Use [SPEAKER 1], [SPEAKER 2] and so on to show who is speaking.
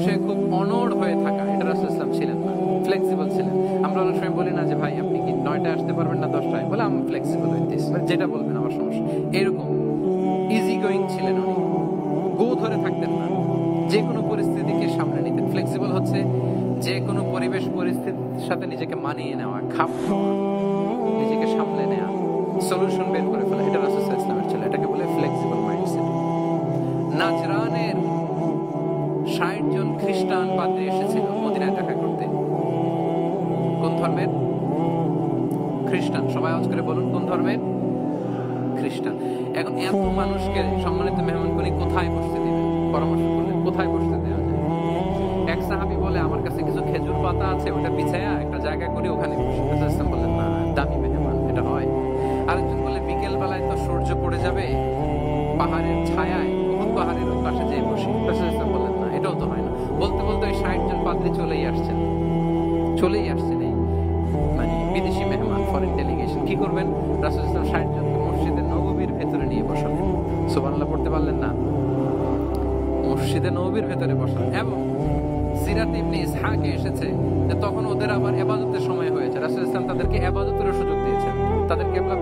[SPEAKER 1] বিষয়ে খুব অনড় হয়ে থাকা, এটা রাসূল ইসলাম ছিলেন না, ফ্লেক্সিবল ছিলেন। আমরা অনেক সময় বলি না যে ভাই আপনি কি 9টায় আসতে পারবেন না 10টায়, বলে আমি ফ্লেক্সিবল হইতেছি, যেটা বলবেন আমার সমস্যা, এরকম ইজি গোয়িং ছিলেন উনি। গো ধরে থাকতেন না, যে কোনো পরিস্থিতিকে সামনে নিতেন। ফ্লেক্সিবল হচ্ছে যে কোনো পরিবেশ পরিস্থিতির সাথে নিজেকে মানিয়ে নেওয়া, খাপ খাওয়া, নিজেকে সামলে নেওয়া, সলিউশন বের করে ফেলা, এটা রাসূল সাল্লাল্লাহু আলাইহি ওয়াসাল্লামের ছিল। এটাকে বলে ফ্লেক্সিবল মাইন্ডসেট। নাজরানের 60 জন খ্রিস্টান পাদ্রী এসেছিল মদিনায় দেখা করতে। কোন ধর্মের? খ্রিস্টান। সবাই আওয়াজ করে বলুন, কোন ধর্মের? খ্রিস্টান। এখন এত মানুষকে সম্মানিত মেহমানখানি কোথায় বসতে দিবেন? পরামর্শ করলেন কোথায় বসতে দেওয়া যায়। এক সাহাবী বলে আমার কাছে কিছু খেজুর পাতা আছে, ওটা বিছায়া একটা জায়গা করে ওখানে বসি। রাসূল সাল্লাল্লাহু আলাইহি ওয়াসাল্লাম বললেন না, দামি মেহমান, এটা হয়। আরেকজন বলে বিকেল বেলায় তো সূর্য পড়ে যাবে, পাহাড়ের ছায়ায় উহুদ পাহাড়ের ওই পাশে যেয়ে বসি। রাসূল সাল্লাল্লাহু আলাইহি ওয়াসাল্লাম বললেন না, এটাও তো হয় না। বলতে বলতে ওই 60 জন পাদ্রী চলেই আসছেন এই মানে বিদেশি মেহমান, ফরেন ডেলিগেশন। কি করবেন? রাসূল সাল্লাল্লাহু আলাইহি ওয়াসাল্লাম 60 জনকে মসজিদে নববীর ভেতরে নিয়ে বসালেন। সুবহানাল্লাহ পড়তে পারলেন না? মসজিদে নববীর ভেতরে বসালেন। এবং সিরাত ইবনে ইসহাকে এসেছে যে তখন ওদের আবার ইবাদতের সময় হয়েছে। রাসূল সাল্লাল্লাহু আলাইহি ওয়াসাল্লাম তাদেরকে ইবাদতের সুযোগ দিয়েছেন, তাদের কিবলা